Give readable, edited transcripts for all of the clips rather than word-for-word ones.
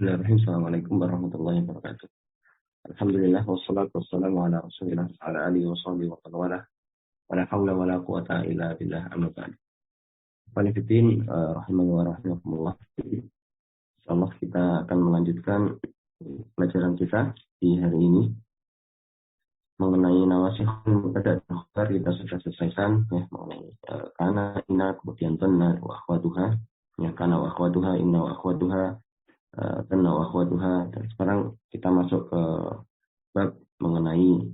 Bismillahirrahmanirrahim. Assalamualaikum warahmatullahi wabarakatuh. Alhamdulillah wassalatu wassalamu ala Rasulillah wa ala alihi wa sahbihi wa man wala. Wala haula wala quwata illa billah amma ba'd. Qanifiddin rahimani wa rahimakumullah. Insyaallah kita akan melanjutkan pelajaran kita di hari ini mengenai nawasihul mubtada' dan kita sudah selesaikan ya mengenai kana, inna, kemudian tanna wa akhwatuha. Ya kana wa akhwatuha, inna wa akhwatuha, tanna wa akhwatuha, dan sekarang kita masuk ke bab mengenai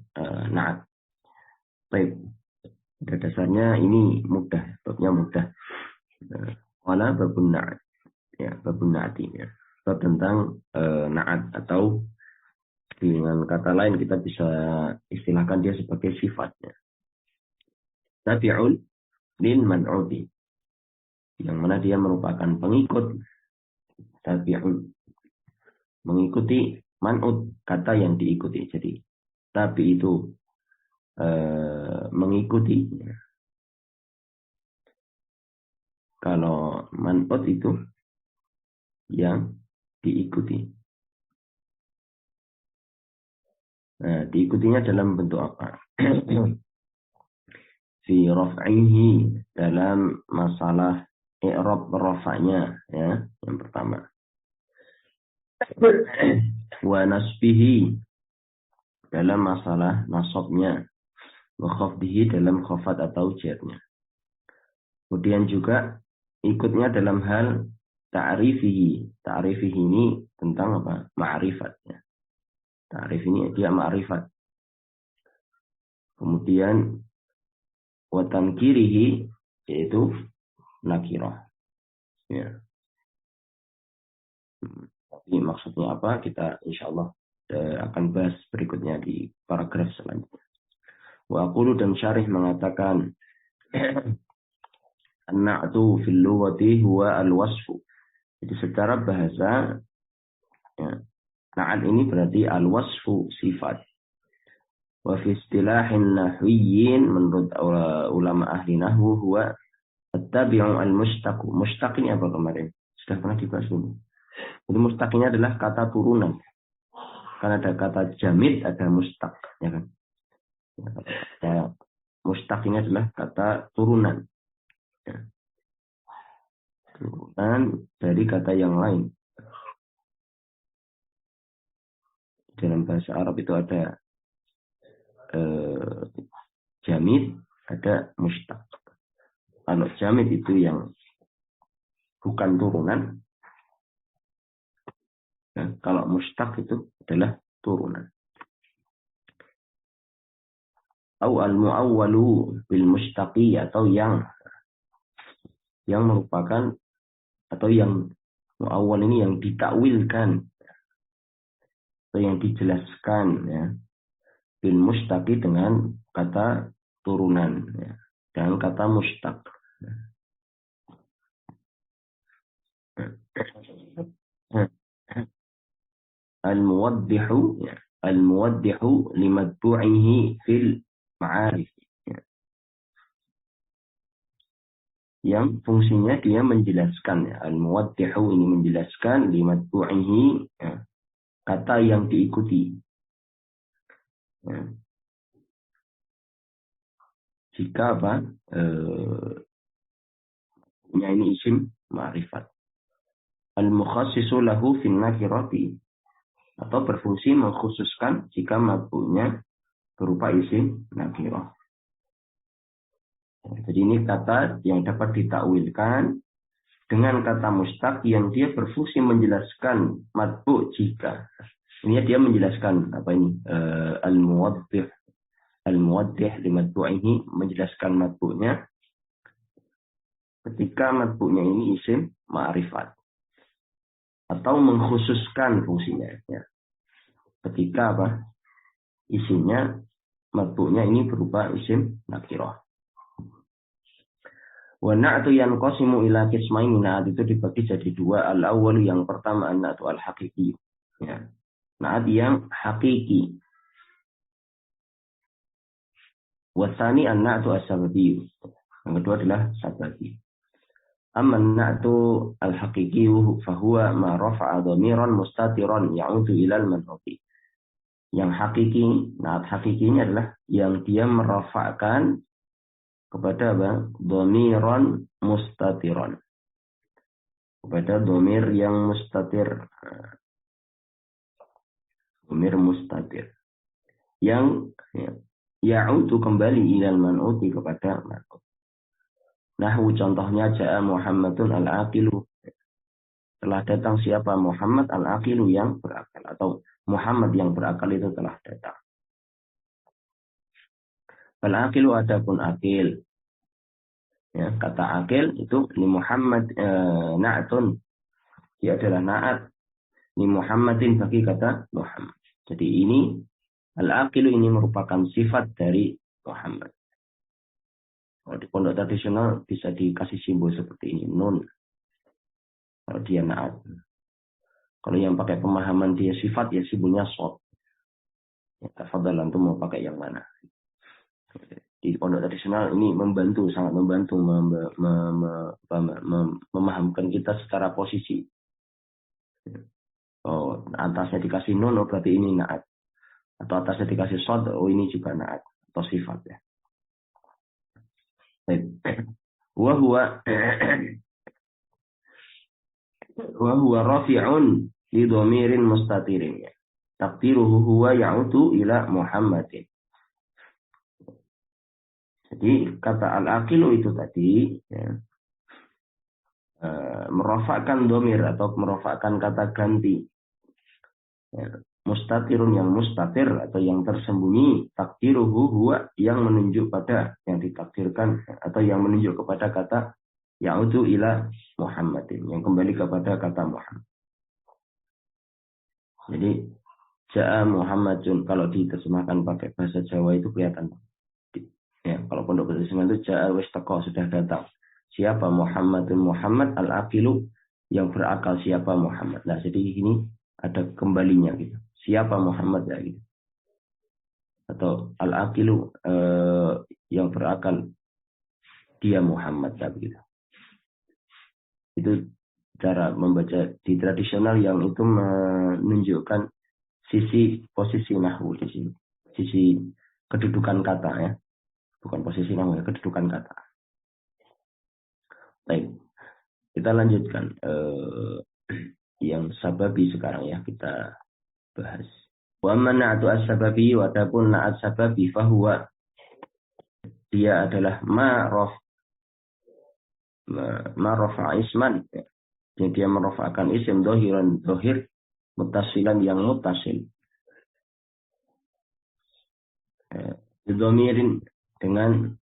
na'at. Baik, pada dasarnya ini mudah, babnya mudah. Wala babun na'at, ya babun na'ati, ya. Bab tentang na'at, atau dengan kata lain kita bisa istilahkan dia sebagai sifatnya. Tabi'un lin man'udi, yang mana dia merupakan pengikut. Tabi'un, mengikuti, man'ud, kata yang diikuti. Jadi tabi itu mengikuti. Kalau man'ud itu yang diikuti. Nah, diikutinya dalam bentuk apa? Fi raf'ihi, dalam masalah i'rab rafa'nya, ya, yang pertama. Wa nasbihi, dalam masalah nasabnya. Wa khafdihi, dalam khafat atau jarnya. Kemudian juga ikutnya dalam hal ta'rifihi. Ta'rifihi ini tentang apa? Ma'rifatnya. Ta'rif ini dia ma'rifat. Kemudian wa tankirihi, yaitu nakirah. Ya. Tapi maksudnya apa? Kita insyaallah akan bahas berikutnya di paragraf selanjutnya. Wa aqulu, dan syarih mengatakan an-na'tu fil lughati huwa al-wasfu. Jadi secara bahasa, ya, na'at ini berarti al-wasfu, sifat. Wa fi istilahin nahwiyyin, menurut ulama ahli nahwu, huwa at-tabi'u al-mushtaq. Mushtaq ini apa kemarin? Sudah pernah dibahas dulu. Jadi mushtaq ini adalah kata turunan. Karena ada kata jamid, ada mushtaq, ya kan? Ya, mushtaq ini adalah kata turunan. Ya. Turunan dari kata yang lain. Dalam bahasa Arab itu ada jamid, ada mushtaq. Kalau jamid itu yang bukan turunan, ya, kalau mushtaq itu adalah turunan. Au al-mu'awwalu bil mushtaqi, atau yang merupakan, atau yang mu'awwal ini yang ditakwilkan, atau yang dijelaskan, ya, bil mushtaqi, dengan kata turunan, ya, dengan kata mushtaq. Al-muwaddihu, ya, al-muwaddihu limadbu'ihi fil ma'arif, ya, yang fungsinya dia menjelaskan, ya. Al-muwaddihu ini menjelaskan limadbu'ihi, ya, kata yang diikuti, ya. Jika apa? Ini isim ma'rifat. Al-mukhassisu lahu fin nakirati, atau berfungsi mengkhususkan jika matbu'nya berupa isim nakirah. Jadi ini kata yang dapat ditakwilkan dengan kata mushtaq yang dia berfungsi menjelaskan matbu' jika. Ini dia menjelaskan apa ini? Al-muwaddih li matbu'ihi, menjelaskan matbu'nya ketika matbu'nya ini isim ma'rifat, atau mengkhususkan fungsinya, ya. Ketika apa? Isinya, matbu'nya ini berupa isim nakirah. Wa na'tu yanqasimu ila qismaini, na'at itu dibagi jadi dua. Al-awwal, yang pertama, an-na'tu al-haqiqi, ya. Na'at yang hakiki. Wa tsani an-na'tu as-sababi, yang kedua adalah sababi. Amman na'tu al-haqiqi fahuwa ma rafa'a dhamiran mustatiran ya'udu ilal man'uti. Yang hakiki, naat hakikinya adalah yang dia merafa'kan kepada apa? Dhamiran mustatiran. Kepada dhamir yang mustatir. Dhamir mustatir. Yang ya'udu kembali ilal man'uti kepada man'ut. Nahwu contohnya ja'a Muhammadun al-aqilu. Telah datang siapa Muhammad al-aqilu yang berakal. Atau Muhammad yang berakal itu telah datang. Al-aqilu adapun akil. Ya, kata akil itu li Muhammad na'atun. Dia adalah na'at li Muhammadin bagi kata Muhammad. Jadi ini al-aqilu ini merupakan sifat dari Muhammad. Kalau di pondok tradisional bisa dikasih simbol seperti ini, nun. Kalau dia na'at. Kalau yang pakai pemahaman dia sifat, ya simbolnya shod. Ya, tafadhalan itu mau pakai yang mana. Di pondok tradisional ini membantu, sangat membantu memahamkan kita secara posisi. Oh, atasnya dikasih nun, oh berarti ini na'at. Atau atasnya dikasih shod, oh ini juga na'at. Atau sifat ya. Wa huwa rafi'un li dhamirin mustatirin. Taqdiruhu huwa ya'udu ila Muhammadin. Jadi kata al-aqilu itu tadi ya, merofakkan dhamir atau merofakkan kata ganti. Ya, mustatirun yang mustatir atau yang tersembunyi, takdiruhu huwa yang menunjuk pada yang ditakdirkan atau yang menunjuk kepada kata ya'udu ila Muhammadin, yang kembali kepada kata Muhammad. Jadi ja'a Muhammadun kalau diterjemahkan pakai bahasa Jawa itu kelihatan. Ya, kalau pondok pesantren itu ja'a wis teko sudah datang. Siapa Muhammadun Muhammad al-aqilu yang berakal siapa Muhammad. Nah, jadi ini ada kembalinya gitu. Siapa Muhammad ya gitu. Atau al-aqilu yang berakal dia Muhammad ya begitu. Itu cara membaca di tradisional yang itu menunjukkan sisi posisi nahwu di sini. Sisi kedudukan kata ya. Bukan posisi nahwu ya, kedudukan kata. Baik. Kita lanjutkan yang sababi sekarang ya kita bahas. Wa man na'atu as-sababi wa adapun na'at sababi fahuwa dia adalah rafa'a isman. Jadi dia merafa'kan isim dohiran dohir mutasilan yang mutasil. Domirin dengan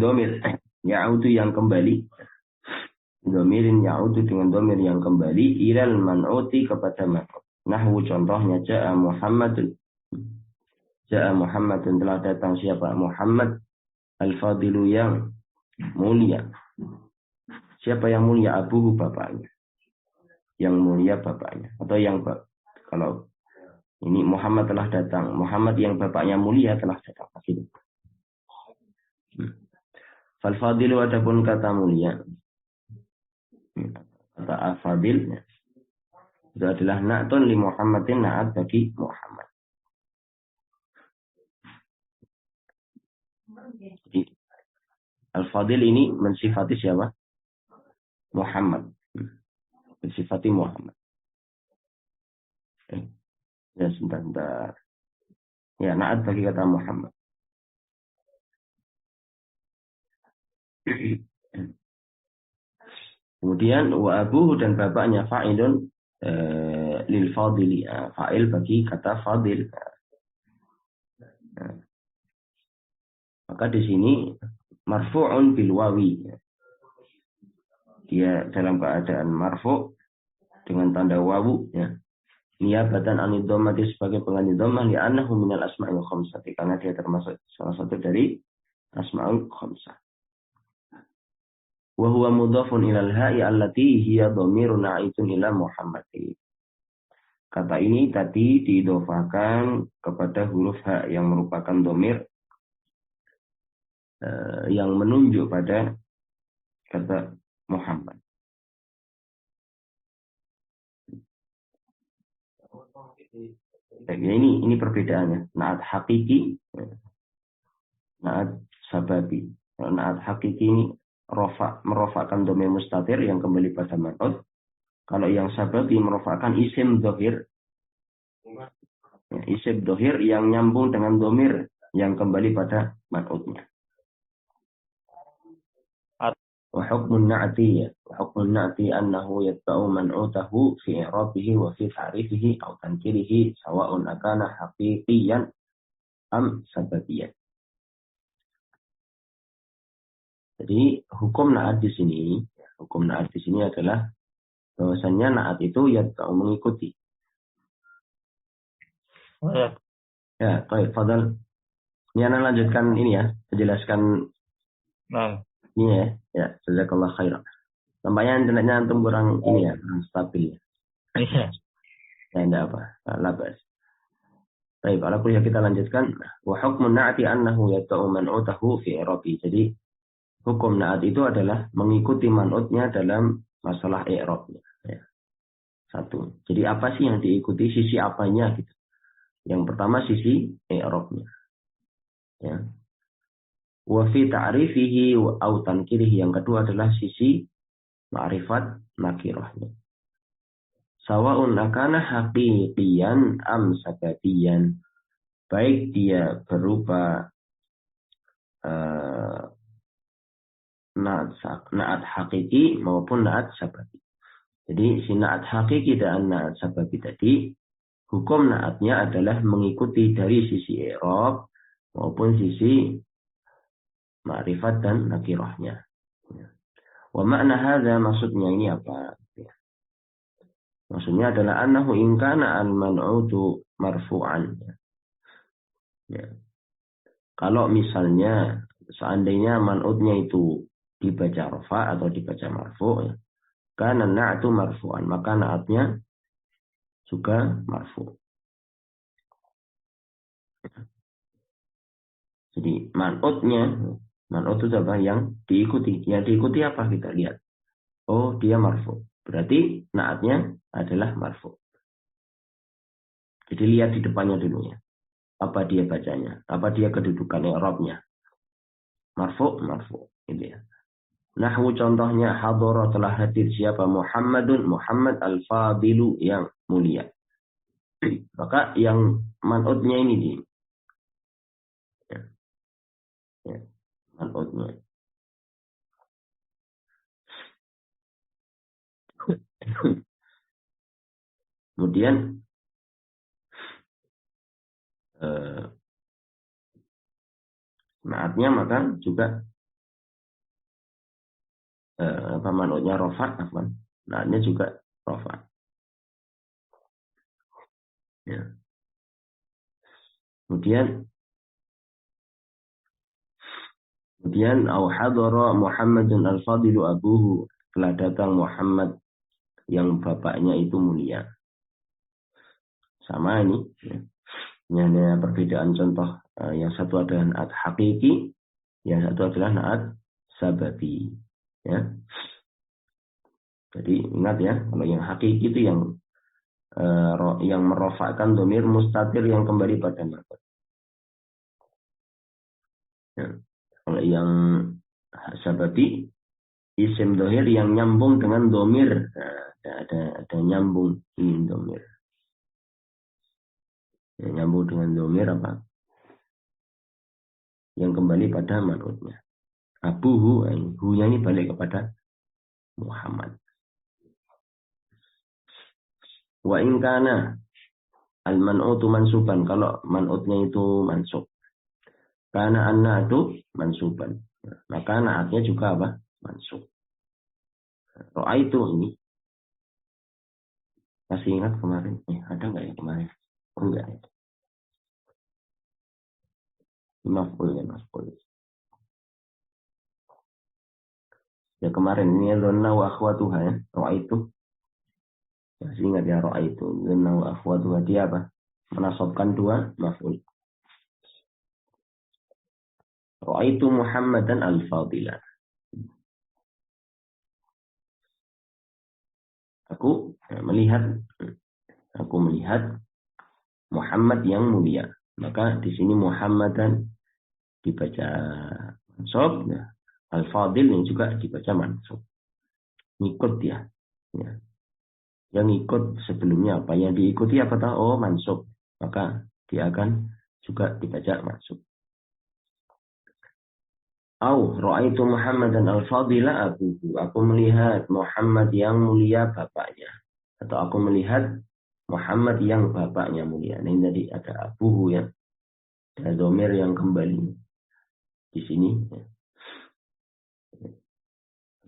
domir ya'udu yang kembali. Domirin ya'udu dengan domir yang kembali ilal man'uti kepada man'ut. Nahwu contohnya ja'a Muhammadun. Ja'a Muhammadun telah datang siapa? Muhammad al-fadilu yang mulia. Siapa yang mulia? Abuhu bapaknya. Yang mulia bapaknya. Atau yang kalau ini Muhammad telah datang. Muhammad yang bapaknya mulia telah datang. Fal-fadilu adapun kata mulia. Kata al-fadil itu adalah na'tun li Muhammadin, na'at bagi Muhammad. Jadi al-fadil ini mensifati siapa? Muhammad. Mensifati Muhammad. Ya sebentar. Ya na'at bagi kata Muhammad. Kemudian wa abuhu dan bapaknya fa'ilun lil fadili, fa'il bagi kata fadil. Maka di sini marfu'un bil wawi. Dia dalam keadaan marfu' dengan tanda wawu ya. Niyabatan anid dhammati sebagai pengganti dhammah li annahu minal asma'il khamsah karena dia termasuk salah satu dari asma'ul khamsah. Wa huwa mudhafun ilal ha'i allati hiya dhamirun na'itun ila Muhammadin. Kata ini tadi diidhofahkan kepada huruf ha yang merupakan dhamir yang menunjuk pada kata Muhammad. Ini perbedaannya. Naat hakiki, naat sababi. Naat hakiki ini merofakkan domir mustatir yang kembali pada man'ut. Kalau yang sababi merofakkan isim dohir. Isim dohir yang nyambung dengan domir yang kembali pada man'utnya. وحكم النعت أنه يتبع منعوته في إعرابه وفي تعريفه أو تنكيره سواء أكان حقيقيا أم سببيا. Jadi hukum naat di sini adalah bahwasannya naat itu yatba'u mengikuti. Ya, baik, fadal. Ini anak lanjutkan ini ya, menjelaskan ini ya. Ya, jazakallah khairan. Tampaknya internetnya antum kurang ini ya, kurang stabil ya. Iya. Ya, enggak apa, labas. Baik, ala kuliah kita lanjutkan. Wa hukmun na'ati annahu yatba'u man'utahu fi i'rabi. Jadi hukum na'at itu adalah mengikuti man'utnya dalam masalah i'rabnya. Ya. Satu. Jadi apa sih yang diikuti, sisi apanya gitu. Yang pertama sisi i'rabnya. Ya. Wa fi ta'rifihi au tankirihi. Yang kedua adalah sisi ma'rifat nakirahnya. Sawa'un akana haqiqiyan am sababiyan. Baik dia berupa naat hakiki maupun naat sababi. Jadi si naat hakiki dan naat sababi tadi, hukum naatnya adalah mengikuti dari sisi i'rab maupun sisi ma'rifat dan nakirahnya. Wa makna hadza, maksudnya ini apa? Maksudnya adalah annahu in kana al-man'utu marfu'an. Ya. Kalau misalnya seandainya man'utnya itu dibaca rafa atau dibaca marfu', ya, kana na'tu marfu'an, maka na'atnya juga marfu'. Jadi man'ut itu apa? Yang diikuti. Yang diikuti apa? Kita lihat. Oh, dia marfu'. Berarti na'atnya adalah marfu'. Jadi lihat di depannya dulu ya. Apa dia bacanya? Apa dia kedudukan i'rabnya? Marfu'. Gitu ya. Nahwu contohnya, hadara telah hadir siapa? Muhammadun, Muhammad al-fadilu yang mulia. Maka yang man'utnya ini di ya, man'utnya. Kemudian naatnya maka juga man'utnya rafa, naatnya juga rafa. Ya. Kemudian au hadara Muhammadun al-fadilu abuhu, telah datang Muhammad yang bapaknya itu mulia. Sama ini ya. Ini hanya perbedaan contoh. Yang satu adalah naat hakiki, yang satu adalah naat sababi. Ya. Jadi ingat ya, kalau yang hakiki itu yang merofakkan domir mustatir yang kembali pada marfu'. Ya. Kalau yang sababi, isim dohir yang nyambung dengan domir. Nah, ada nyambung ini domir. Yang nyambung dengan domir apa? Yang kembali pada man'utnya. Abuhu, hu-nya ini balik kepada Muhammad. Wa in kana al-man'utu mansuban, kalau man'utnya itu mansub. Karena an-na'tu mansuban. Maka na'atnya juga apa? Mansub. Ra'aitu ini. Masih ingat kemarin? Ada nggak ya kemarin? Enggak ya. Maf'ul. Ya kemarin ini dhanna wa akhwatuha ya. Ra'aitu. Masih ingat ya ra'aitu. Dhanna wa akhwatuha, dia apa? Menasabkan dua maf'ul. Ra'aitu Muhammadan al-fadila. Aku melihat Muhammad yang mulia. Maka di sini Muhammadan dibaca mansub, ya. Al-fadil yang juga dibaca mansub. Ngikut ya. Yang ikut sebelumnya apa? Yang diikuti apa tahu? Oh, mansub. Maka dia akan juga dibaca mansub. Au ra'aitu Muhammadan al-fadila abuhu. Aku melihat Muhammad yang mulia bapaknya. Atau aku melihat Muhammad yang bapaknya mulia. Nah, ini tadi ada abuhu ya. Ada domir yang kembali di sini. Ya.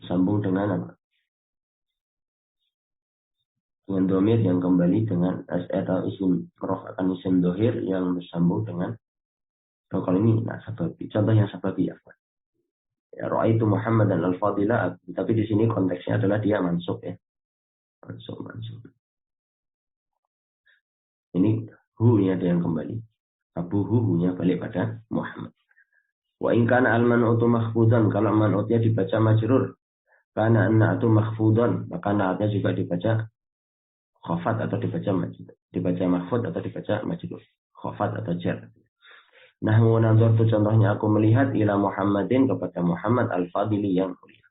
Sambung dengan apa? Dengan domir yang kembali dengan atau isim akan isim dohir yang bersambung dengan kalau ini sababi. Contoh yang sababi ya. Ra'aitu Muhammadan al-fadila, tapi di sini konteksnya adalah dia mansub ya. Mansub. Ini hu-nya ada yang kembali. Abu hu-nya balik pada Muhammad. Wa in kana al-man'utu mahfudan, kalau man'utnya dibaca majrur, kana an-na'tu mahfudan, maka na'atnya juga dibaca khafat atau dibaca mahfud atau dibaca majrur. Khafat atau jar. Nahwu nazartu, contohnya aku melihat ila Muhammadin, kepada Muhammad al-fadili yang mulia.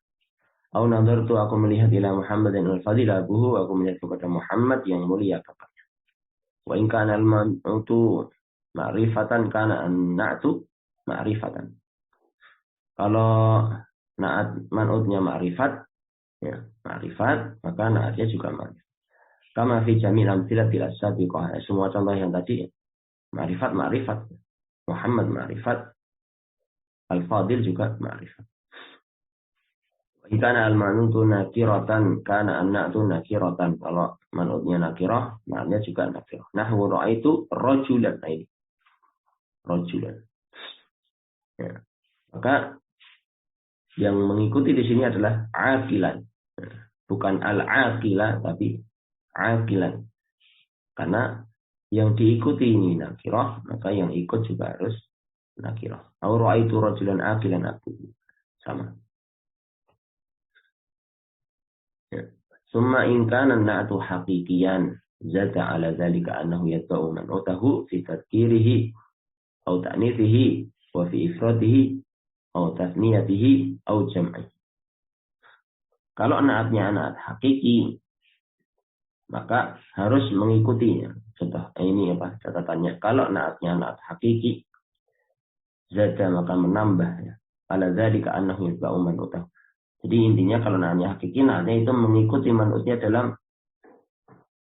Au nazartu, aku melihat ila Muhammadin al-fadil abuhu, aku melihat kepada Muhammad yang mulia bapaknya. Wa in kana al-man'utu ma'rifatan kana an-na'tu ma'rifatan. Kalau na'at man'utnya ma'rifat, ya, ma'rifat, maka na'atnya juga ma'rifat. Kama fi jamil amtsilah bil sabiqah. Semua contoh yang tadi ma'rifat. Muhammad ma'rifat, al-fadil juga ma'rifat. Jika al-manutu nakiratan, kana an-na'tu nakiratan. Kalau manutnya nakirah, maknanya juga nakirah. Nahwu ra'aitu rajulan. Nah ini. Rajulan. Ya. Maka yang mengikuti di sini adalah aqilan. Bukan al-aqilah, tapi aqilan. Karena yang diikuti ini nakirah, maka yang ikut juga harus nakirah. Au ra'aitu rajulan aqilan aku. Sama. Ya. Summa in kana an-na'tu haqiqiyan zada 'ala dzalika annahu yatba'u man'utahu fi tadhkirihi aw ta'nithihi wa fi ifradihi aw tasniyatihi aw jam'i. Kalau na'atnya na'at hakiki, maka harus mengikutinya. Contoh ini apa catatannya? Kalau na'atnya na'at hakiki, zada maka menambah ya. 'Ala dzalika annahu yatba'u man'utahu. Jadi intinya kalau na'atnya hakiki, na'atnya itu mengikuti man'utnya dalam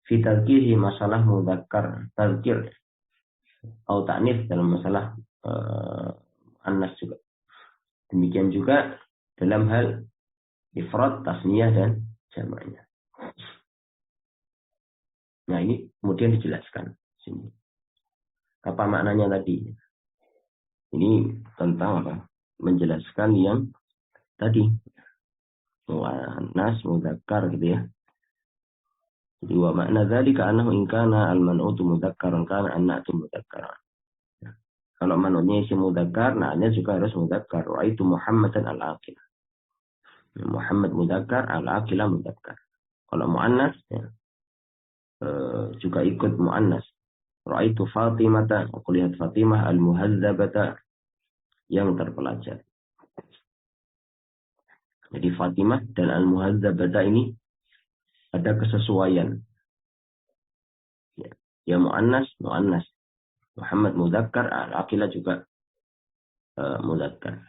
fitalkihi masalah mudzakkar tadzkir atau ta'nits dalam masalah annas juga. Demikian juga dalam hal ifrad, tasniyah dan jamaknya. Nah ini kemudian dijelaskan sini. Apa maknanya tadi? Ini tentang apa? Menjelaskan yang tadi. Annas mudzakkar gitu ya. Jadi wa makna dzalika annahu in kana al-man'utu mudzakkaran kana an-na'tu mudzakkaran. Kalau man'utnya isi mudzakkar, na'nya juga harus mudzakkar. Ra'aitu Muhammadan al-aqil. Muhammad mudzakkar, al-aqilah mudzakkar. Kalau muannas ya, juga ikut muannas. Ra'aitu Fatimata, aku lihat Fatimah al-muhadzabata yang terpelajar. Jadi Fatimah dan al-muhadzabata ini ada kesesuaian. Ya muannas. Muhammad mudzakkar, al-aqilah juga mudzakkar.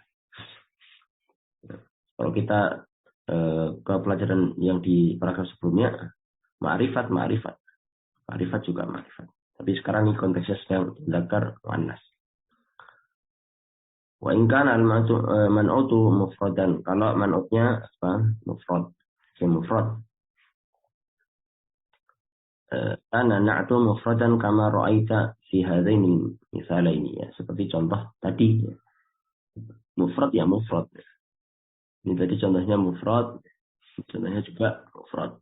Kalau kita ke pelajaran yang di paragraf sebelumnya, ma'rifat juga ma'rifat. Tapi sekarang ini konteksnya sedang mudzakkar muannas. Wa in kana al-man'utu mufradan, kalau man'utnya mufrad. Ana na'tu mufradan kama ra'aita fi hadaini misalaini ya, seperti contoh tadi ya. Mufrad ya mufrad. Ini tadi contohnya mufrad, contohnya juga mufrad.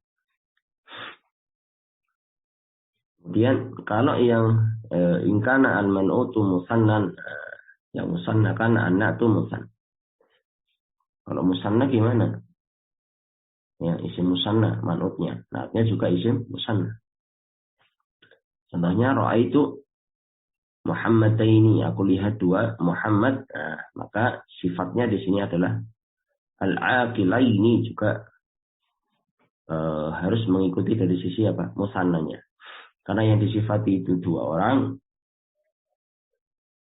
Kemudian kalau yang in kana al-man'utu musannan, Yang musanna kan anak tuh musanna. Kalau musanna gimana? Ya, isim musanna, manutnya. Naatnya juga isim musanna. Contohnya ra'aitu Muhammadaini, aku lihat dua Muhammad. Nah, maka sifatnya di sini adalah al-aqilaini juga harus mengikuti dari sisi apa? Musannanya. Karena yang disifati itu dua orang,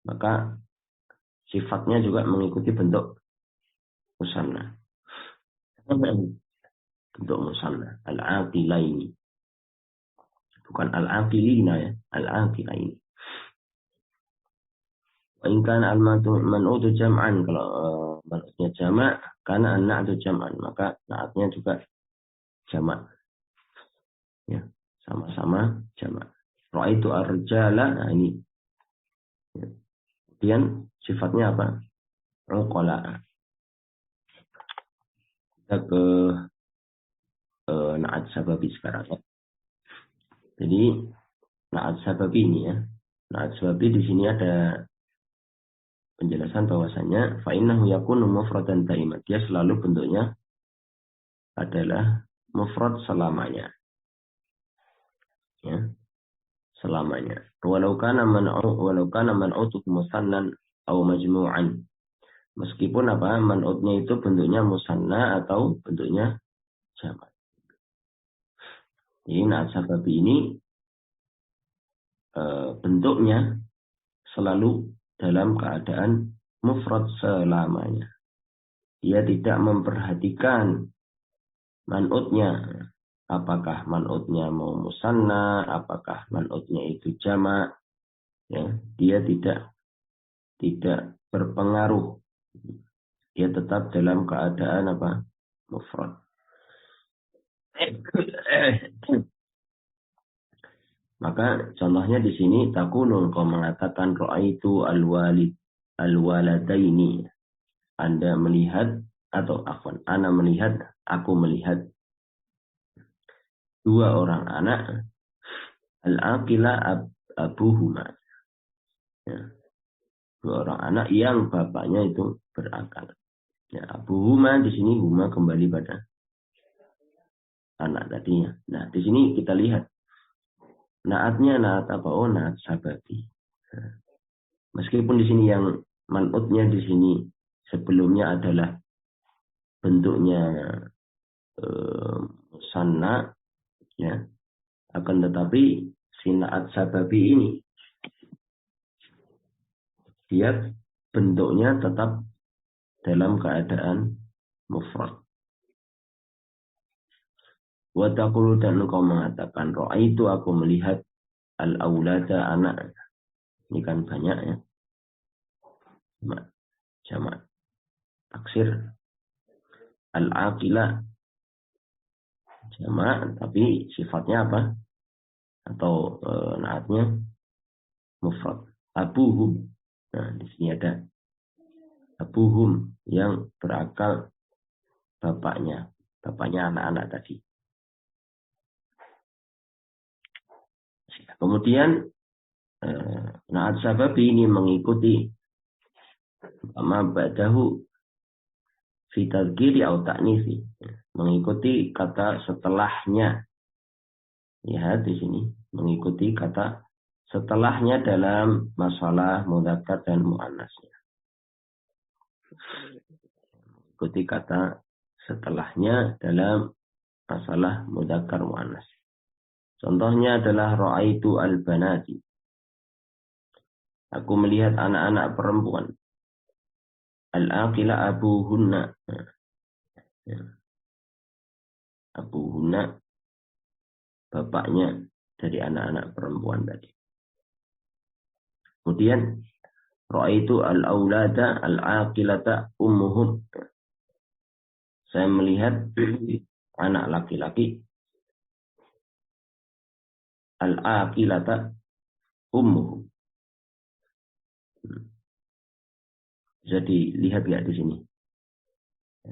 maka sifatnya juga mengikuti bentuk musanna. Bentuk musanna, al-aqilaini. Bukan al-aqilina ya, al-aqilaini. Inkan al-man'utu jam'an, kalau man'utnya jama' karena an-na'tu jam'an, maka na'atnya juga jama'. Ya, sama-sama jama'. Ra'aitu ar-rijala, nah ini. Ya. Kemudian sifatnya apa? Uqala. Kita ke na'at sababi sekarang ya. Jadi na'at sababi ini ya. Na'at sababi di sini ada penjelasan bahwasanya fa innahu yakunu mufradan daiman. Dia selalu bentuknya adalah mufrad selamanya. Ya, selamanya. Walau kana man'utu musannan atau majmu'an. Meskipun apa man'utnya itu bentuknya musanna atau bentuknya jamak. Jadi na'at sababi ini bentuknya selalu dalam keadaan mufrad selamanya. Dia tidak memperhatikan man'utnya. Apakah man'utnya mau musanna, apakah man'utnya itu jamak. Ya, dia tidak berpengaruh. Dia tetap dalam keadaan apa? Mufrad. Maka contohnya di sini takunun kau mengatakan ra'aitu al-waladaini. Anda melihat atau ana melihat, aku melihat dua orang anak al-aqila abuhuma. Ya. Dua orang anak yang bapaknya itu berakal. Ya, abuhuma di sini huma kembali pada anak tadinya. Nah, di sini kita lihat naatnya naat apa? Oh, naat sababi. Nah, meskipun di sini yang man'utnya di sini sebelumnya adalah bentuknya musanna, ya, akan tetapi si naat sababi ini dia bentuknya tetap dalam keadaan mufrad. Wa taqulu dan engkau mengatakan ra'aitu aku melihat al-aulada anak. Ini kan banyak ya. Jamak. Taksir al-aqila jamak tapi sifatnya apa? Atau naatnya mufrad. Abuhum. Nah, di sini ada abuhum yang berakal bapaknya. Bapaknya anak-anak tadi. Kemudian naat sababi ini mengikuti ma ba'dahu fi tadhkiri atau ta'nisi. Mengikuti kata setelahnya. Lihat di sini. Mengikuti kata setelahnya dalam masalah mudzakkar dan muannasnya. Mengikuti kata setelahnya dalam masalah mudzakkar muannas. Contohnya adalah ra'aitu al-banati. Aku melihat anak-anak perempuan. Al-aqila abuhunna. Abuhunna bapaknya dari anak-anak perempuan tadi. Kemudian ra'aitu al-aulada al-aqilata ummuhum. Saya melihat anak laki-laki al-aqilata ummuhum. Jadi lihat nggak di sini?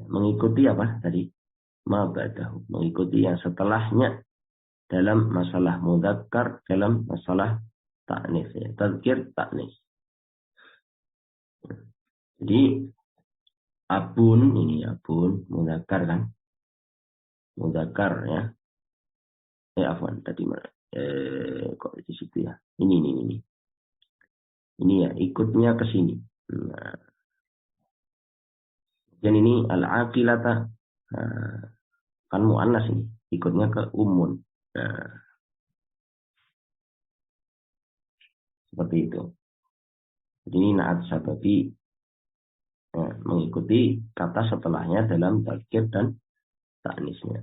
Mengikuti apa tadi? Ma ba'dahu. Mengikuti yang setelahnya dalam masalah mudzakkar, dalam masalah ta'nis. Ya. Tadzkir ta'nis. Jadi abun ini abun mudzakkar kan? Mudzakkar ya. Afwan tadi mana? Kok di situ ya? Ini. Ini ya ikutnya ke sini. Nah, dan ini al-aqilata. Nah, kan mu'annas ini ikutnya ke umun. Nah, seperti itu. Jadi ini na'at sababi mengikuti kata setelahnya dalam tazkir dan ta'nisnya.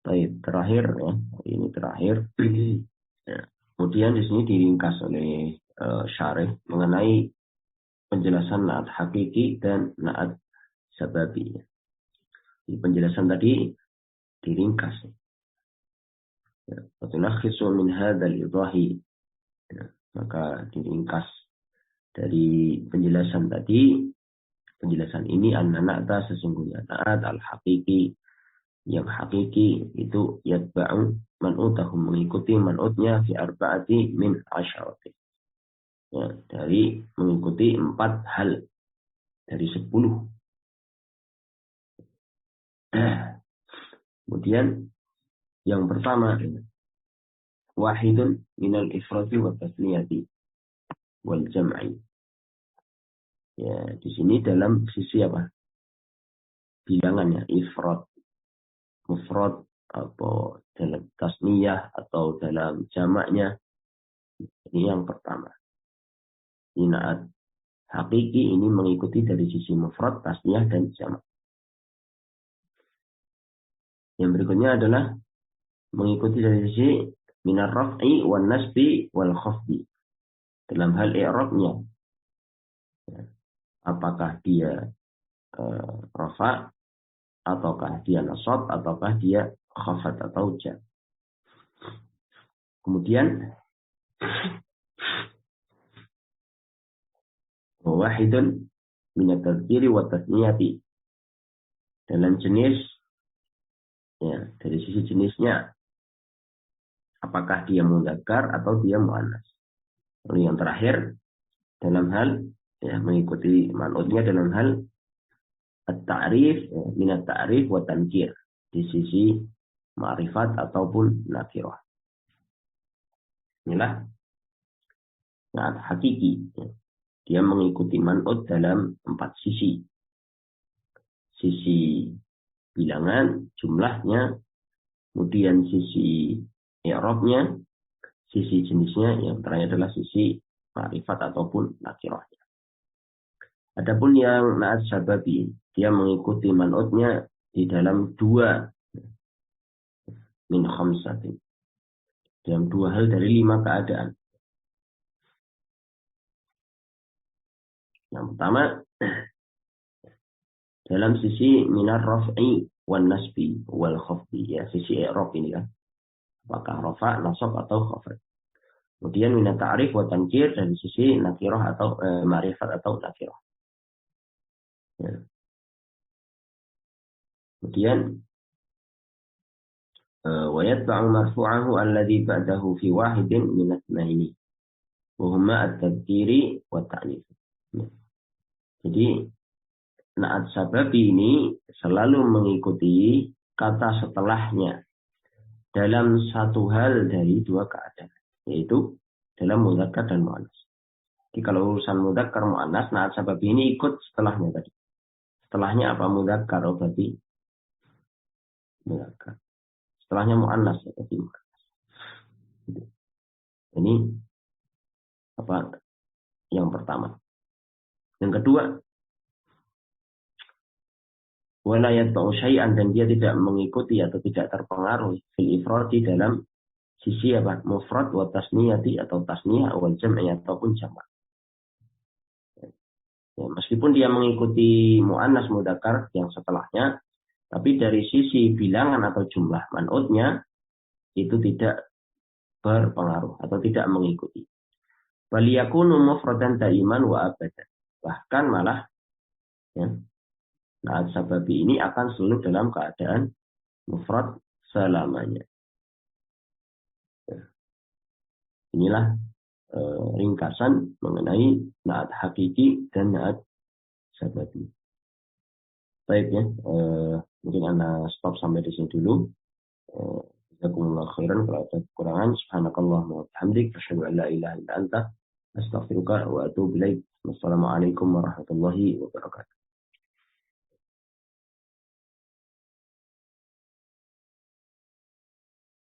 Baik, terakhir ya, ini terakhir. Ya. Kemudian di sini diringkas oleh syarih mengenai penjelasan na'at hakiki dan na'at sababi. Di penjelasan tadi diringkas. Fatunakhisu min hadzal idahi. Maka diringkas dari penjelasan tadi. Penjelasan ini an-na'ata sesungguhnya na'at al-hakiki. Yang hakiki itu yatba'u man'utahum mengikuti man'utnya fi arba'ati min asyarati. Ya, dari mengikuti 4 hal dari 10. Kemudian yang pertama wahidun minal ifrati wa tasniyati wal jam'i. Ya, di sini dalam sisi apa? Bilangannya ifrat, mufrad atau dalam tasniyah atau dalam jamaknya. Ini yang pertama. Na'at hakiki ini mengikuti dari sisi mufrad, tasniyah dan jamak. Yang berikutnya adalah mengikuti dari sisi minar raf'i wan nasbi wal khafdi. Dalam hal i'rabnya. Apakah dia rafa ataukah dia nasab ataukah dia khafat atau jar. Kemudian wahidun minat tadzkiri wa tasniyati. Dalam jenis ya, dari sisi jenisnya apakah dia mudzakkar atau dia muannas. Lalu yang terakhir dalam hal ya, mengikuti man'utnya dalam hal at-ta'rif ya, minat ta'rif wa tankir di sisi ma'rifat ataupun nakirah. Inilah na'at hakiki ya. Dia mengikuti man'ut dalam 4 sisi. Sisi bilangan, jumlahnya, kemudian sisi i'rabnya, sisi jenisnya, yang terakhir adalah sisi ma'rifat ataupun nakirahnya. Adapun yang na'at sababi, dia mengikuti man'utnya di dalam 2 min khamsatin. Dalam 2 hal dari 5 keadaan. Yang pertama, dalam sisi minar raf'i wan nasbi wal khafdi, ya sisi i'rab ini kan. Apakah rafa, nasab atau khafat. Kemudian minat ta'rif wa tankir dari sisi nakirah atau ma'rifat atau nakirah. Ya. Kemudian wa yatba'u marfu'ahu alladhi ba'dahu fi wahidin min ats-tsnaini wa huma at-tadhkiri wa ta'nits. Ya. Jadi na'at sababi ini selalu mengikuti kata setelahnya dalam satu hal dari 2 keadaan, yaitu dalam mudzakkar dan muannas. Jadi kalau urusan mudzakkar muannas, na'at sababi ini ikut setelahnya tadi. Setelahnya apa? Mudzakkar, berarti mudzakkar. Setelahnya muannas, berarti muannas. Ini apa? Yang pertama. Yang kedua, wala yatba'u syai'an, dan dia tidak mengikuti atau tidak terpengaruh fil ifradi dalam sisi apa? Mufrad wa tasniyati atau tasniyah wal jam'i ataupun jamak. Ya, meskipun dia mengikuti muannas mudzakkar yang setelahnya, tapi dari sisi bilangan atau jumlah man'utnya itu tidak berpengaruh atau tidak mengikuti. Bal yakunu mufradan daiman wa abadan. Bahkan malah ya, na'at sababi ini akan selalu dalam keadaan mufrad selamanya. Ya. Inilah ringkasan mengenai naat hakiki dan naat sababi. Baik ya, mungkin Anda stop sampai di sini dulu. Jazakumullah khairan. Kalau ada kekurangan, subhanakallahumma wa bihamdik, asyhadu an la ilaha illa anta, astaghfiruka wa atubu ilaik. Wassalamualaikum warahmatullahi wabarakatuh.